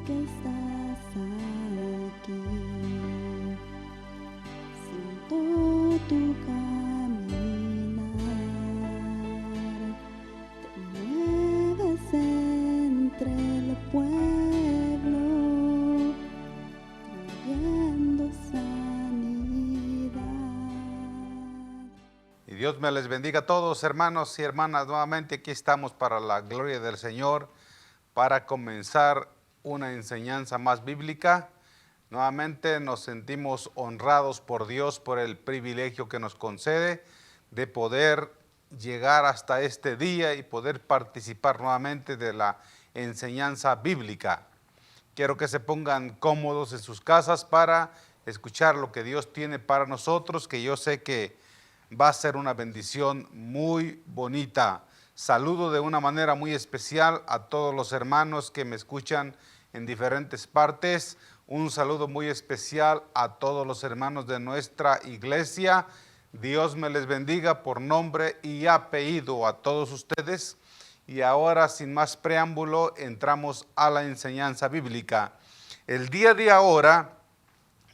que estás aquí. Siento tu caminar, te mueves entre el pueblo, trayendo sanidad. Y Dios me les bendiga a todos, hermanos y hermanas. Nuevamente aquí estamos para la gloria del Señor, para comenzar una enseñanza más bíblica. Nuevamente nos sentimos honrados por Dios por el privilegio que nos concede de poder llegar hasta este día y poder participar nuevamente de la enseñanza bíblica. Quiero que se pongan cómodos en sus casas para escuchar lo que Dios tiene para nosotros, que yo sé que va a ser una bendición muy bonita. Saludo de una manera muy especial a todos los hermanos que me escuchan en diferentes partes. Un saludo muy especial a todos los hermanos de nuestra iglesia. Dios me les bendiga por nombre y apellido a todos ustedes. Y ahora, sin más preámbulo, entramos a la enseñanza bíblica. El día de ahora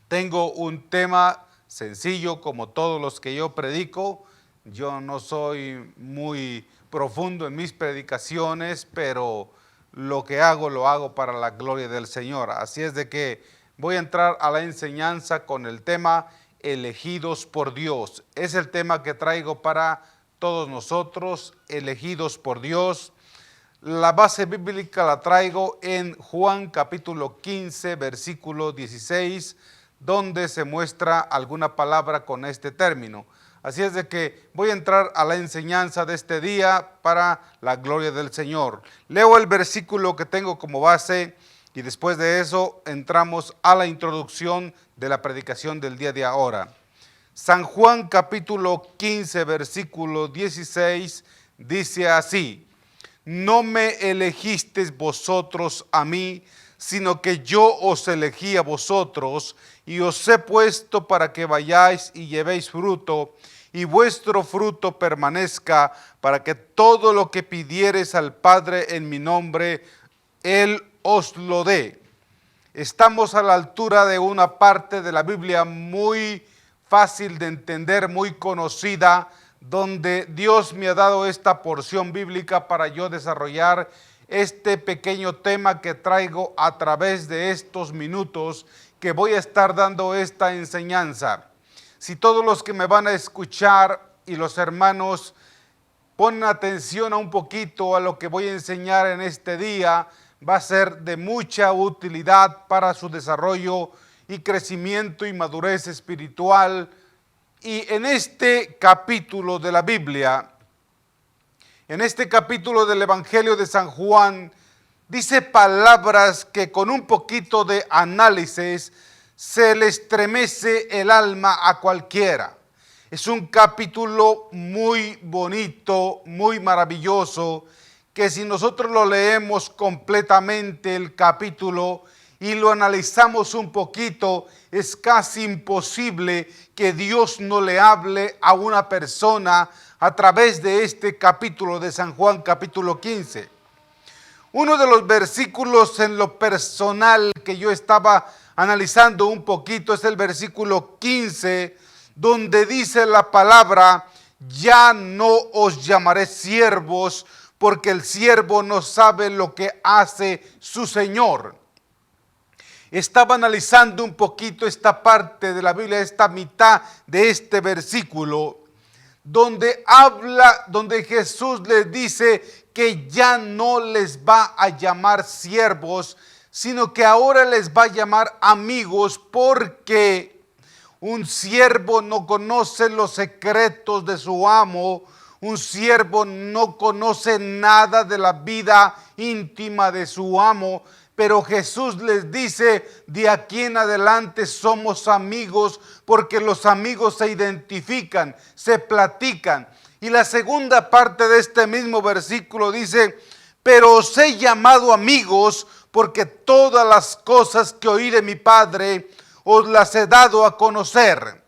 tengo un tema sencillo como todos los que yo predico. Yo no soy muy profundo en mis predicaciones, pero lo que hago, lo hago para la gloria del Señor. Así es de que voy a entrar a la enseñanza con el tema elegidos por Dios. Es el tema que traigo para todos nosotros, elegidos por Dios. La base bíblica la traigo en Juan capítulo 15, versículo 16, donde se muestra alguna palabra con este término. Así es de que voy a entrar a la enseñanza de este día para la gloria del Señor. Leo el versículo que tengo como base y después de eso entramos a la introducción de la predicación del día de ahora. San Juan capítulo 15, versículo 16 dice así: no me elegisteis vosotros a mí, sino que yo os elegí a vosotros, y os he puesto para que vayáis y llevéis fruto, y vuestro fruto permanezca, para que todo lo que pidiereis al Padre en mi nombre, Él os lo dé. Estamos a la altura de una parte de la Biblia muy fácil de entender, muy conocida, donde Dios me ha dado esta porción bíblica para yo desarrollar este pequeño tema que traigo a través de estos minutos que voy a estar dando esta enseñanza. Si todos los que me van a escuchar y los hermanos ponen atención a un poquito a lo que voy a enseñar en este día, va a ser de mucha utilidad para su desarrollo y crecimiento y madurez espiritual. Y en este capítulo de la Biblia, en este capítulo del Evangelio de San Juan, dice palabras que con un poquito de análisis se le estremece el alma a cualquiera. Es un capítulo muy bonito, muy maravilloso, que si nosotros lo leemos completamente el capítulo y lo analizamos un poquito, es casi imposible que Dios no le hable a una persona a través de este capítulo de San Juan, capítulo 15. Uno de los versículos en lo personal que yo estaba analizando un poquito es el versículo 15, donde dice la palabra: ya no os llamaré siervos, porque el siervo no sabe lo que hace su Señor. Estaba analizando un poquito esta parte de la Biblia, esta mitad de este versículo, donde habla, donde Jesús les dice que ya no les va a llamar siervos, sino que ahora les va a llamar amigos, porque un siervo no conoce los secretos de su amo, un siervo no conoce nada de la vida íntima de su amo. Pero Jesús les dice: de aquí en adelante somos amigos, porque los amigos se identifican, se platican. Y la segunda parte de este mismo versículo dice: pero os he llamado amigos, porque todas las cosas que oí de mi Padre os las he dado a conocer.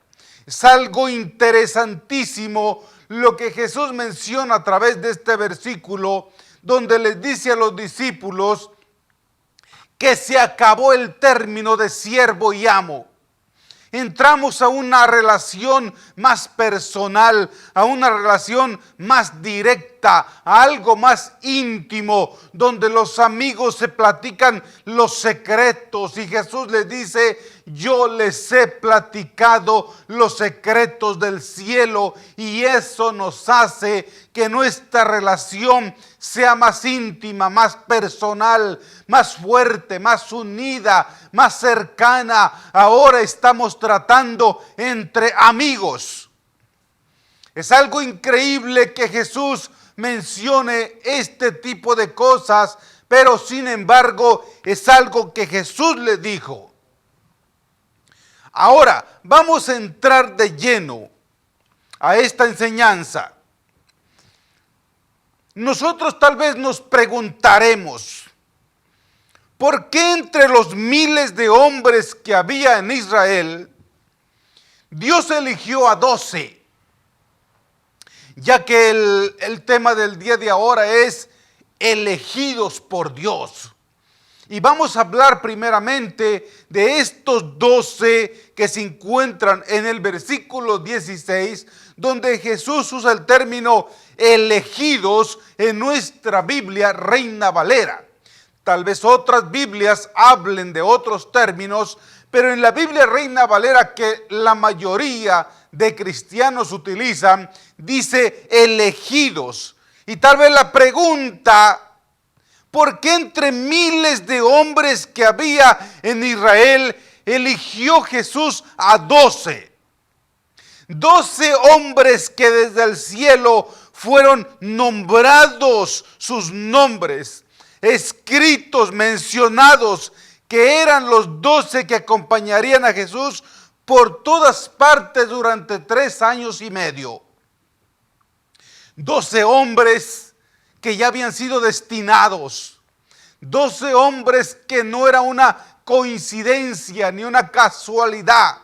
Es algo interesantísimo lo que Jesús menciona a través de este versículo, donde les dice a los discípulos que se acabó el término de siervo y amo. Entramos a una relación más personal, a una relación más directa, a algo más íntimo, donde los amigos se platican los secretos. Y Jesús les dice: yo les he platicado los secretos del cielo, y eso nos hace que nuestra relación sea más íntima, más personal, más fuerte, más unida, más cercana. Ahora estamos tratando entre amigos. Es algo increíble que Jesús mencione este tipo de cosas, pero sin embargo es algo que Jesús le dijo. Ahora vamos a entrar de lleno a esta enseñanza. Nosotros tal vez nos preguntaremos: ¿por qué entre los miles de hombres que había en Israel, Dios eligió a 12? Ya que el tema del día de ahora es elegidos por Dios. Y vamos a hablar primeramente de estos 12 que se encuentran en el versículo 16, donde Jesús usa el término elegidos en nuestra Biblia Reina Valera. Tal vez otras Biblias hablen de otros términos, pero en la Biblia Reina Valera, que la mayoría de cristianos utilizan, dice elegidos. Y tal vez la pregunta: ¿por qué entre miles de hombres que había en Israel eligió Jesús a 12? 12 hombres que desde el cielo fueron nombrados, sus nombres escritos, mencionados, que eran los 12 que acompañarían a Jesús por todas partes durante 3 años y medio. 12 hombres que ya habían sido destinados. 12 hombres que no era una coincidencia ni una casualidad,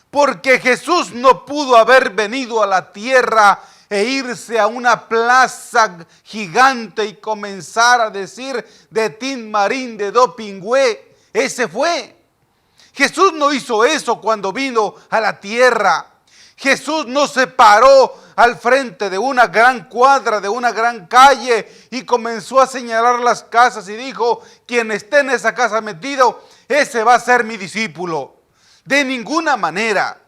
porque Jesús no pudo haber venido a la tierra e irse a una plaza gigante y comenzar a decir de Tin Marín, de Do Pingüe. Ese fue. Jesús no hizo eso cuando vino a la tierra. Jesús no se paró al frente de una gran cuadra, de una gran calle, y comenzó a señalar las casas y dijo: quien esté en esa casa metido, ese va a ser mi discípulo. De ninguna manera.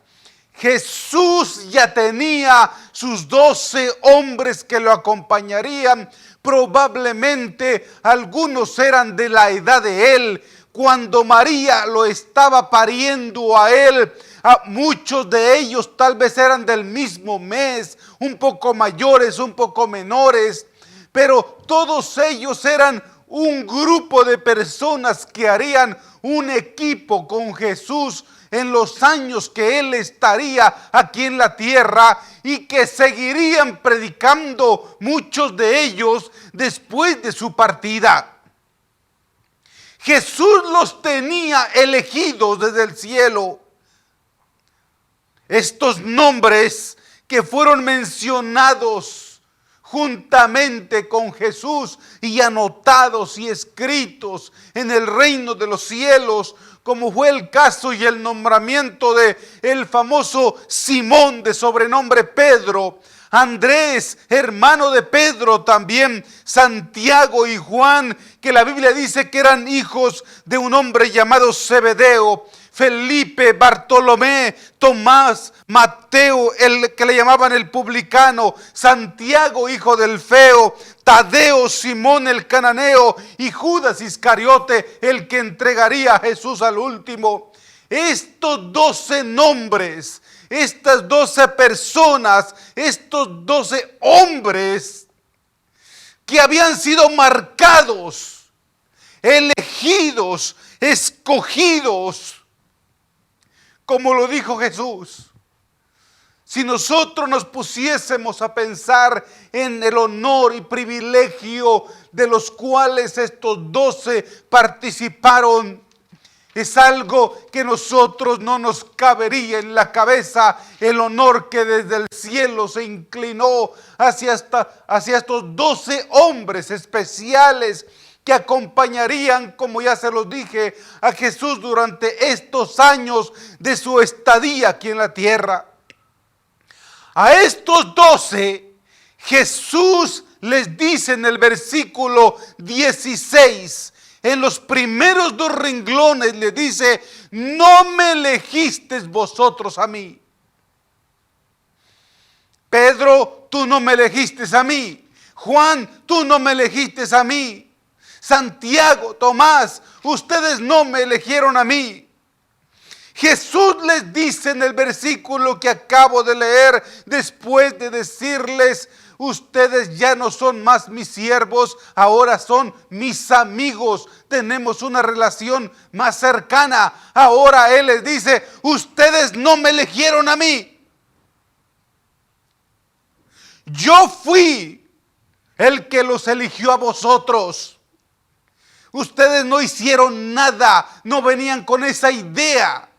Jesús ya tenía sus 12 hombres que lo acompañarían. Probablemente algunos eran de la edad de él. Cuando María lo estaba pariendo a él, muchos de ellos tal vez eran del mismo mes, un poco mayores, un poco menores, pero todos ellos eran un grupo de personas que harían un equipo con Jesús en los años que Él estaría aquí en la tierra, y que seguirían predicando muchos de ellos después de su partida. Jesús los tenía elegidos desde el cielo. Estos nombres que fueron mencionados juntamente con Jesús y anotados y escritos en el reino de los cielos, como fue el caso y el nombramiento de el famoso Simón, de sobrenombre Pedro, Andrés, hermano de Pedro, también Santiago y Juan, que la Biblia dice que eran hijos de un hombre llamado Zebedeo, Felipe, Bartolomé, Tomás, Mateo, el que le llamaban el publicano, Santiago, hijo del Feo, Tadeo, Simón el cananeo y Judas Iscariote, el que entregaría a Jesús al último. Estos 12 nombres, estas 12 personas, estos 12 hombres que habían sido marcados, elegidos, escogidos, como lo dijo Jesús. Si nosotros nos pusiésemos a pensar en el honor y privilegio de los cuales estos 12 participaron, es algo que nosotros no nos cabería en la cabeza, el honor que desde el cielo se inclinó hacia estos 12 hombres especiales que acompañarían, como ya se los dije, a Jesús durante estos años de su estadía aquí en la tierra. A estos 12, Jesús les dice en el versículo 16, en los primeros 2 renglones les dice: no me elegisteis vosotros a mí. Pedro, tú no me elegiste a mí. Juan, tú no me elegiste a mí. Santiago, Tomás, ustedes no me eligieron a mí. Jesús les dice en el versículo que acabo de leer, después de decirles: ustedes ya no son más mis siervos, ahora son mis amigos. Tenemos una relación más cercana. Ahora Él les dice: ustedes no me eligieron a mí. Yo fui el que los eligió a vosotros. Ustedes no hicieron nada, no venían con esa idea.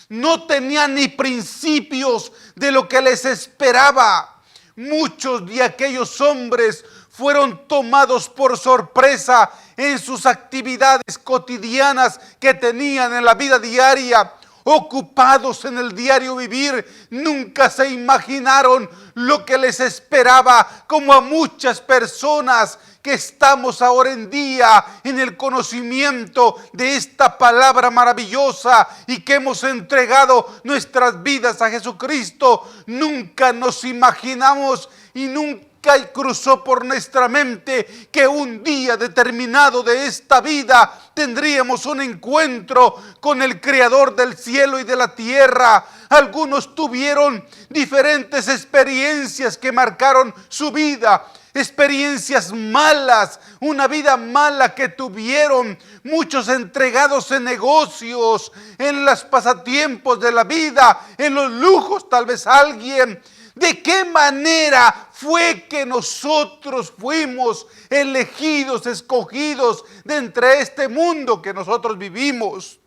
No tenían ni principios de lo que les esperaba. Muchos de aquellos hombres fueron tomados por sorpresa en sus actividades cotidianas que tenían en la vida diaria, ocupados en el diario vivir. Nunca se imaginaron lo que les esperaba, como a muchas personas que estamos ahora en día en el conocimiento de esta palabra maravillosa y que hemos entregado nuestras vidas a Jesucristo. Nunca nos imaginamos y nunca cruzó por nuestra mente que un día determinado de esta vida tendríamos un encuentro con el Creador del cielo y de la tierra. Algunos tuvieron diferentes experiencias que marcaron su vida, experiencias malas, una vida mala que tuvieron, muchos entregados en negocios, en los pasatiempos de la vida, en los lujos. Tal vez alguien: ¿de qué manera fue que nosotros fuimos elegidos, escogidos de entre este mundo que nosotros vivimos?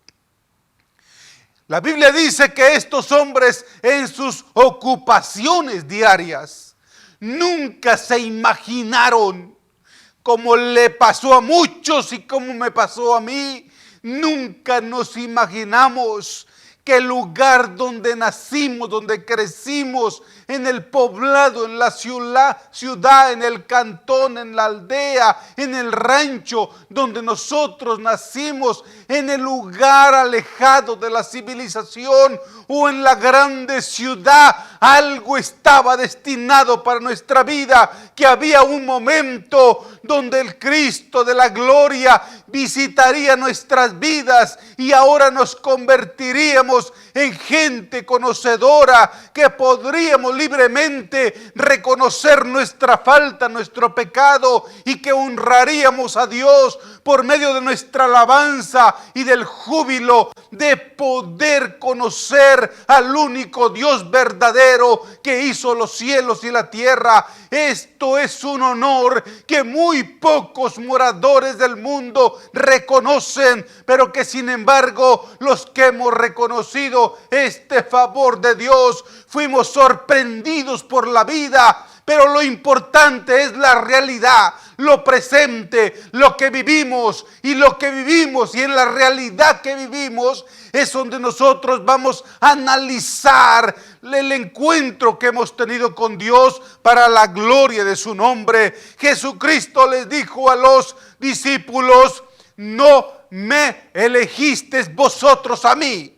La Biblia dice que estos hombres, en sus ocupaciones diarias, nunca se imaginaron, como le pasó a muchos y como me pasó a mí. Nunca nos imaginamos que el lugar donde nacimos, donde crecimos, en el poblado, en la ciudad, en el cantón, en la aldea, en el rancho donde nosotros nacimos, en el lugar alejado de la civilización o en la grande ciudad, algo estaba destinado para nuestra vida, que había un momento donde el Cristo de la gloria visitaría nuestras vidas y ahora nos convertiríamos en gente conocedora, que podríamos libremente reconocer nuestra falta, nuestro pecado, y que honraríamos a Dios por medio de nuestra alabanza y del júbilo de poder conocer al único Dios verdadero que hizo los cielos y la tierra. Esto es un honor que muy pocos moradores del mundo reconocen, pero que sin embargo los que hemos reconocido este favor de Dios fuimos sorprendidos por la vida. Pero lo importante es la realidad, lo presente, lo que vivimos, y lo que vivimos y en la realidad que vivimos es donde nosotros vamos a analizar el encuentro que hemos tenido con Dios para la gloria de su nombre. Jesucristo les dijo a los discípulos: no me elegisteis vosotros a mí.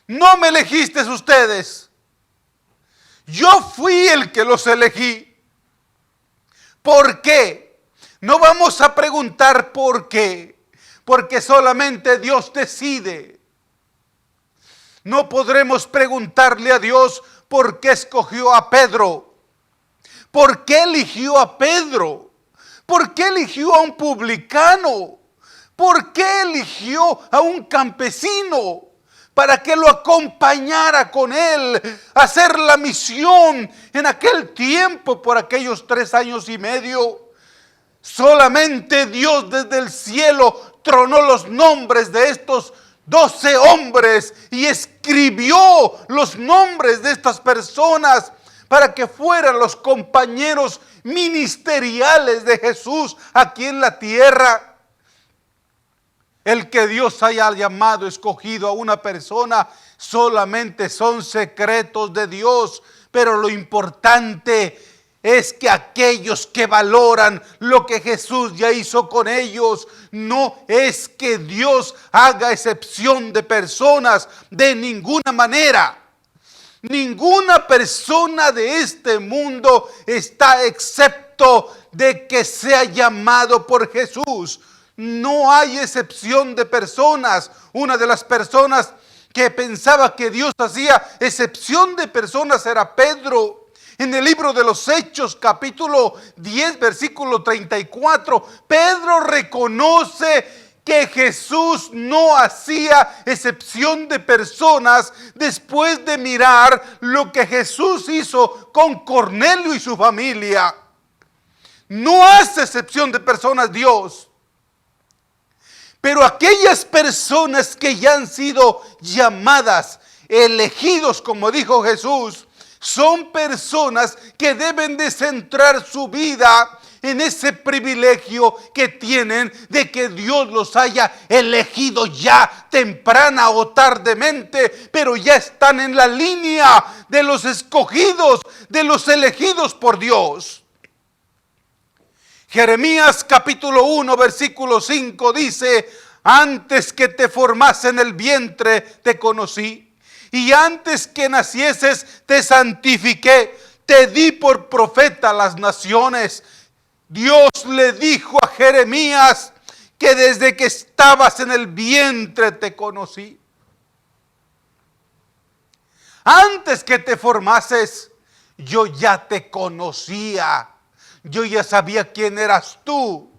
No me elegisteis ustedes. Yo fui el que los elegí. ¿Por qué? No vamos a preguntar por qué, porque solamente Dios decide. No podremos preguntarle a Dios por qué escogió a Pedro. ¿Por qué eligió a Pedro? ¿Por qué eligió a un publicano? ¿Por qué eligió a un campesino para que lo acompañara con él a hacer la misión en aquel tiempo por aquellos 3 años y medio? Solamente Dios desde el cielo tronó los nombres de estos 12 hombres y escribió los nombres de estas personas para que fueran los compañeros ministeriales de Jesús aquí en la tierra. El que Dios haya llamado, escogido a una persona, solamente son secretos de Dios, pero lo importante es que aquellos que valoran lo que Jesús ya hizo con ellos, no es que Dios haga excepción de personas de ninguna manera. Ninguna persona de este mundo está excepto de que sea llamado por Jesús. No hay excepción de personas. Una de las personas que pensaba que Dios hacía excepción de personas era Pedro. En el libro de los Hechos, capítulo 10, versículo 34, Pedro reconoce que Jesús no hacía excepción de personas después de mirar lo que Jesús hizo con Cornelio y su familia. No hace excepción de personas Dios. Pero aquellas personas que ya han sido llamadas, elegidos, como dijo Jesús, son personas que deben de centrar su vida en ese privilegio que tienen de que Dios los haya elegido ya temprana o tardemente, pero ya están en la línea de los escogidos, de los elegidos por Dios. Jeremías capítulo 1 versículo 5 dice: antes que te formase en el vientre te conocí, y antes que nacieses te santifiqué, te di por profeta a las naciones. Dios le dijo a Jeremías que desde que estabas en el vientre te conocí. Antes que te formases, yo ya te conocía. Yo ya sabía quién eras tú.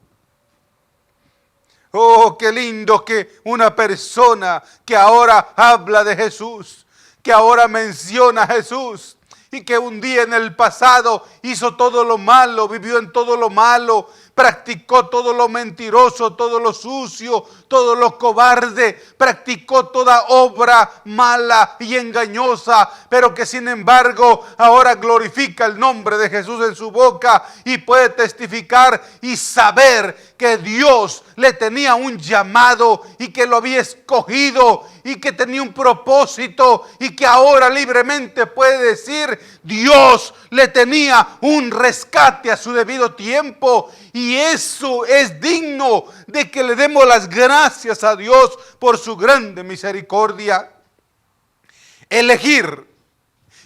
Oh, qué lindo que una persona que ahora habla de Jesús, que ahora menciona a Jesús, y que un día en el pasado hizo todo lo malo, vivió en todo lo malo, practicó todo lo mentiroso, todo lo sucio, todo lo cobarde, practicó toda obra mala y engañosa, pero que sin embargo ahora glorifica el nombre de Jesús en su boca y puede testificar y saber que Dios le tenía un llamado y que lo había escogido y que tenía un propósito y que ahora libremente puede decir: Dios le tenía un rescate a su debido tiempo. Y eso es digno de que le demos las gracias a Dios por su grande misericordia. Elegir.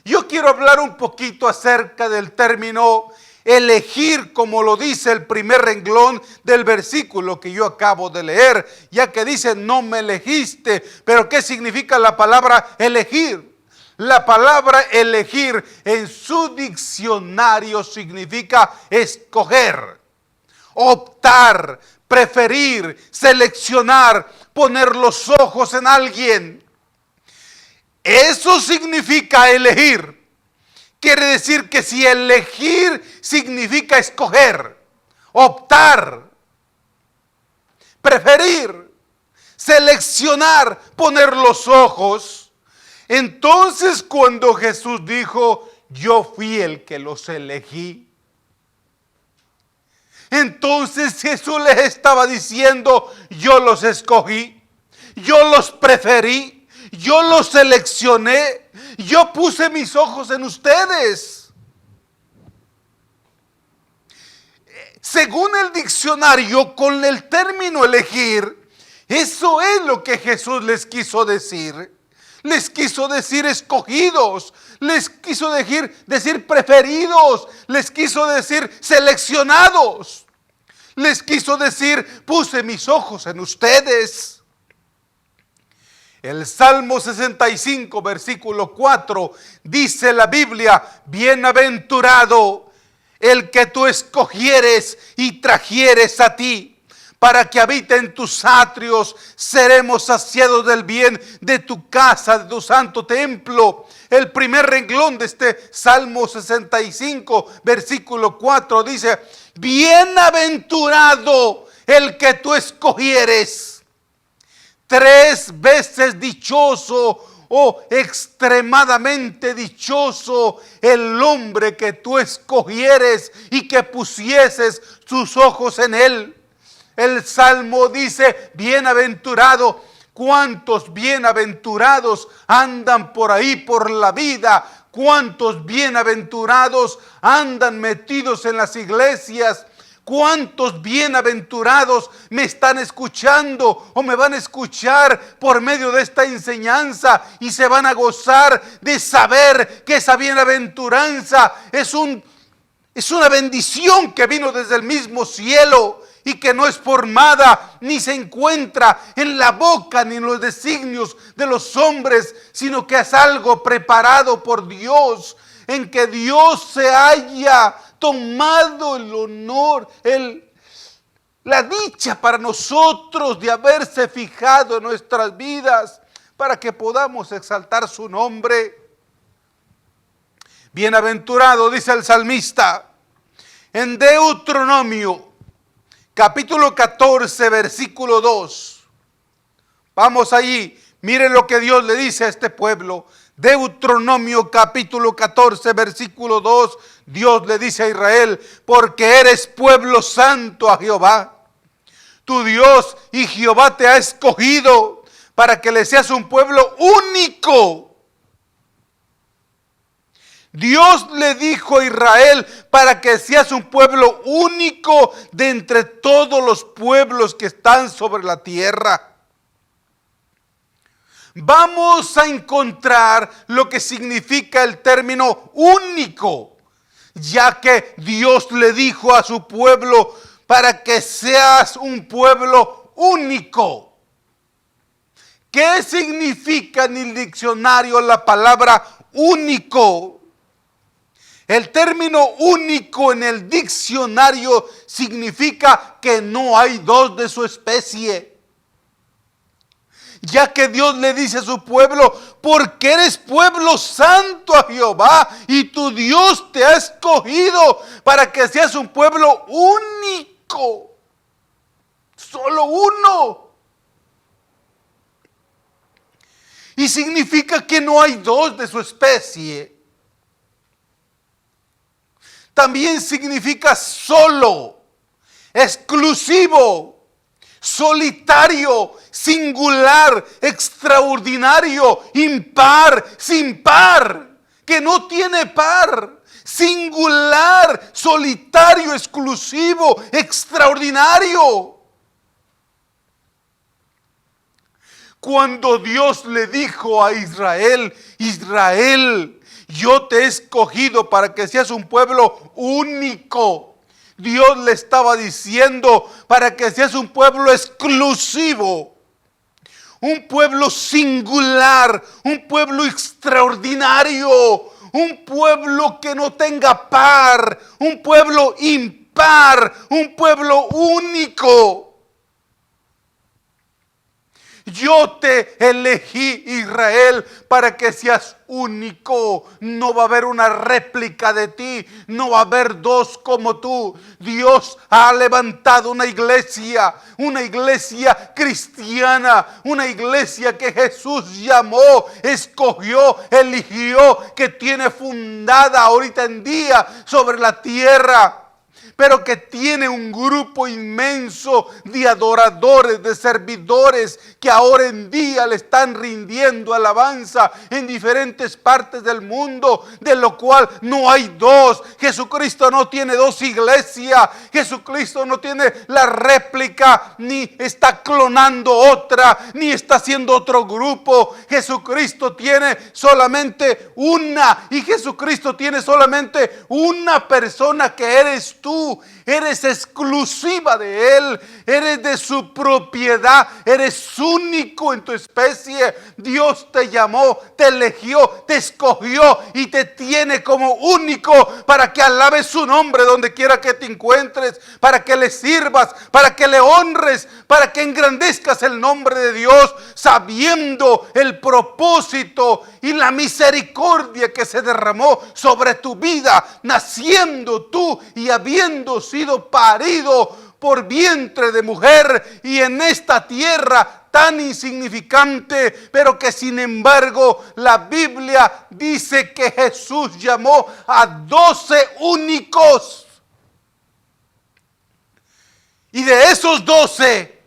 Yo quiero hablar un poquito acerca del término elegir, como lo dice el primer renglón del versículo que yo acabo de leer, ya que dice: no me elegiste. Pero ¿qué significa la palabra elegir? La palabra elegir en su diccionario significa escoger, optar, preferir, seleccionar, poner los ojos en alguien. Eso significa elegir. Quiere decir que si elegir significa escoger, optar, preferir, seleccionar, poner los ojos, entonces cuando Jesús dijo: yo fui el que los elegí, entonces Jesús les estaba diciendo: yo los escogí, yo los preferí, yo los seleccioné, yo puse mis ojos en ustedes. Según el diccionario, con el término elegir, eso es lo que Jesús les quiso decir. Les quiso decir escogidos, les quiso decir preferidos, les quiso decir seleccionados, les quiso decir: puse mis ojos en ustedes. El Salmo 65, versículo 4, dice la Biblia: bienaventurado el que tú escogieres y trajeres a ti, para que habite en tus atrios. Seremos saciados del bien de tu casa, de tu santo templo. El primer renglón de este Salmo 65, versículo 4 dice: bienaventurado el que tú escogieres. 3 veces dichoso Oh, extremadamente dichoso el hombre que tú escogieres y que pusieses tus ojos en él. El Salmo dice, bienaventurado. ¿Cuántos bienaventurados andan por ahí por la vida? ¿Cuántos bienaventurados andan metidos en las iglesias? ¿Cuántos bienaventurados me están escuchando o me van a escuchar por medio de esta enseñanza y se van a gozar de saber que esa bienaventuranza es una bendición que vino desde el mismo cielo y que no es formada ni se encuentra en la boca ni en los designios de los hombres, sino que es algo preparado por Dios, en que Dios se haya tomado el honor, la dicha para nosotros de haberse fijado en nuestras vidas para que podamos exaltar su nombre. Bienaventurado, dice el salmista en Deuteronomio capítulo 14 versículo 2. Vamos allí, miren lo que Dios le dice a este pueblo. Deuteronomio capítulo 14 versículo 2, Dios le dice a Israel, porque eres pueblo santo a Jehová, tu Dios, y Jehová te ha escogido para que le seas un pueblo único. Dios le dijo a Israel para que seas un pueblo único de entre todos los pueblos que están sobre la tierra. Vamos a encontrar lo que significa el término único, ya que Dios le dijo a su pueblo para que seas un pueblo único. ¿Qué significa en el diccionario la palabra único? El término único en el diccionario significa que no hay dos de su especie. Ya que Dios le dice a su pueblo, porque eres pueblo santo a Jehová y tu Dios te ha escogido para que seas un pueblo único. Solo uno. Y significa que no hay dos de su especie. También significa solo, exclusivo, solitario, singular, extraordinario, impar, sin par, que no tiene par, singular, solitario, exclusivo, extraordinario. Cuando Dios le dijo a Israel, Israel, yo te he escogido para que seas un pueblo único. Dios le estaba diciendo para que seas un pueblo exclusivo, un pueblo singular, un pueblo extraordinario, un pueblo que no tenga par, un pueblo impar, un pueblo único. Yo te elegí, Israel, para que seas único. No va a haber una réplica de ti. No va a haber dos como tú. Dios ha levantado una iglesia cristiana, una iglesia que Jesús llamó, escogió, eligió, que tiene fundada ahorita en día sobre la tierra, pero que tiene un grupo inmenso de adoradores, de servidores que ahora en día le están rindiendo alabanza en diferentes partes del mundo, de lo cual no hay dos. Jesucristo no tiene dos iglesias, Jesucristo no tiene la réplica, ni está clonando otra, ni está haciendo otro grupo. Jesucristo tiene solamente una, y Jesucristo tiene solamente una persona, que eres tú. Eres exclusiva de Él, eres de su propiedad, eres único en tu especie. Dios te llamó, te eligió, te escogió y te tiene como único para que alabes su nombre donde quiera que te encuentres, para que le sirvas, para que le honres, para que engrandezcas el nombre de Dios, sabiendo el propósito y la misericordia que se derramó sobre tu vida, naciendo tú y habiendo sido parido por vientre de mujer y en esta tierra tan insignificante, pero que sin embargo la Biblia dice que Jesús llamó a 12 únicos. Y de esos 12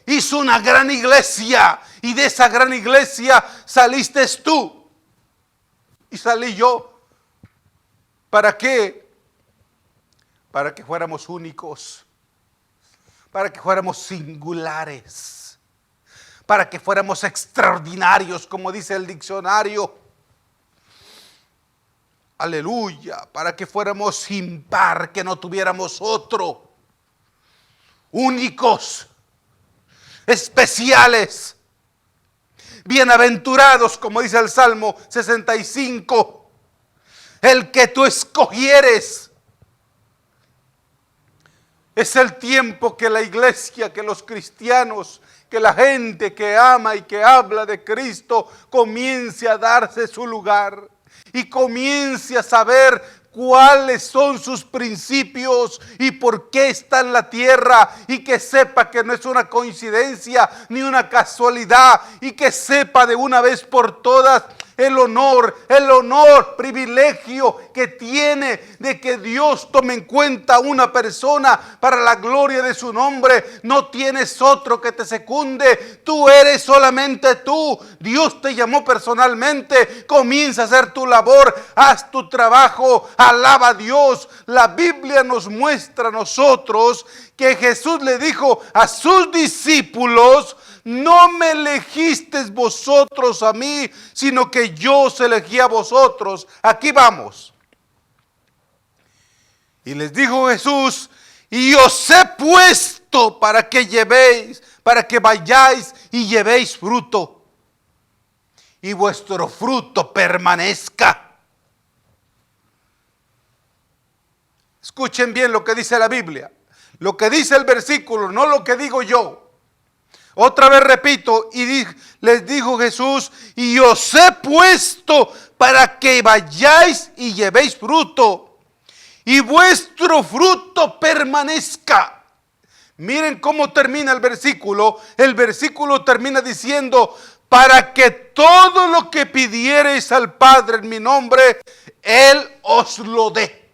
hizo una gran iglesia, y de esa gran iglesia saliste tú y salí yo. ¿Para qué? Para que fuéramos únicos, para que fuéramos singulares, para que fuéramos extraordinarios, como dice el diccionario. Aleluya, para que fuéramos sin par, que no tuviéramos otro. Únicos, especiales, bienaventurados, como dice el Salmo 65. El que tú escogieres. Es el tiempo que la iglesia, que los cristianos, que la gente que ama y que habla de Cristo comience a darse su lugar y comience a saber cuáles son sus principios y por qué está en la tierra, y que sepa que no es una coincidencia ni una casualidad, y que sepa de una vez por todas el honor, privilegio que tiene de que Dios tome en cuenta a una persona para la gloria de su nombre. No tienes otro que te secunde, tú eres solamente tú. Dios te llamó personalmente, comienza a hacer tu labor, haz tu trabajo, alaba a Dios. La Biblia nos muestra a nosotros que Jesús le dijo a sus discípulos: no me elegisteis vosotros a mí, sino que yo os elegí a vosotros. Aquí vamos. Y les dijo Jesús: y os he puesto para que llevéis, para que vayáis y llevéis fruto, y vuestro fruto permanezca. Escuchen bien lo que dice la Biblia, lo que dice el versículo, no lo que digo yo. Otra vez repito, y les dijo Jesús: y os he puesto para que vayáis y llevéis fruto, y vuestro fruto permanezca. Miren cómo termina el versículo. El versículo termina diciendo: para que todo lo que pidiereis al Padre en mi nombre, Él os lo dé.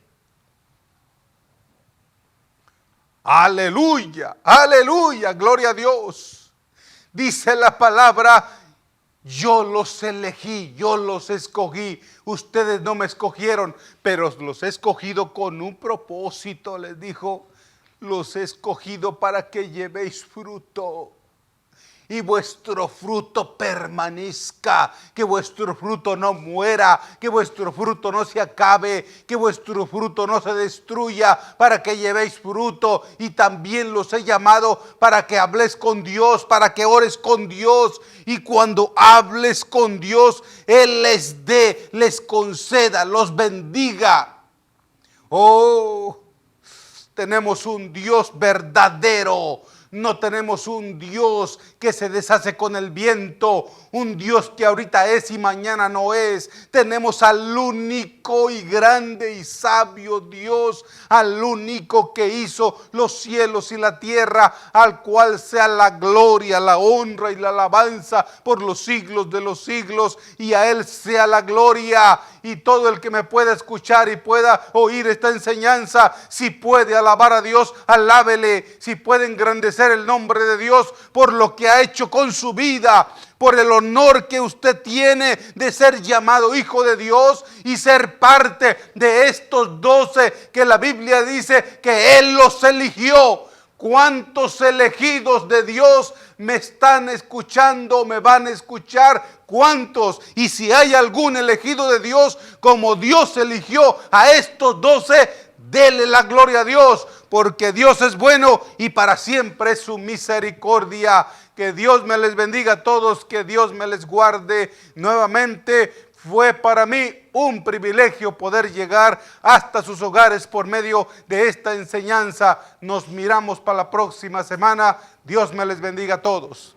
Aleluya, aleluya, gloria a Dios. Dice la palabra: yo los elegí, yo los escogí. Ustedes no me escogieron, pero los he escogido con un propósito. Les dijo: los he escogido para que llevéis fruto y vuestro fruto permanezca, que vuestro fruto no muera, que vuestro fruto no se acabe, que vuestro fruto no se destruya, para que llevéis fruto. Y también los he llamado para que hables con Dios, para que ores con Dios, y cuando hables con Dios, Él les dé, les conceda, los bendiga. Oh, tenemos un Dios verdadero. No tenemos un Dios que se deshace con el viento, un Dios que ahorita es y mañana no es. Tenemos al único y grande y sabio Dios, al único que hizo los cielos y la tierra, al cual sea la gloria, la honra y la alabanza por los siglos de los siglos, y a Él sea la gloria. Y todo el que me pueda escuchar y pueda oír esta enseñanza, si puede alabar a Dios, alábele. Si puede engrandecer el nombre de Dios por lo que ha hecho con su vida, por el honor que usted tiene de ser llamado hijo de Dios y ser parte de estos 12 que la Biblia dice que Él los eligió. ¿Cuántos elegidos de Dios me están escuchando, me van a escuchar? ¿Cuántos? Y si hay algún elegido de Dios, como Dios eligió a estos 12, dele la gloria a Dios, porque Dios es bueno y para siempre es su misericordia. Que Dios me les bendiga a todos, que Dios me les guarde. Nuevamente fue para mí un privilegio poder llegar hasta sus hogares por medio de esta enseñanza. Nos miramos para la próxima semana. Dios me les bendiga a todos.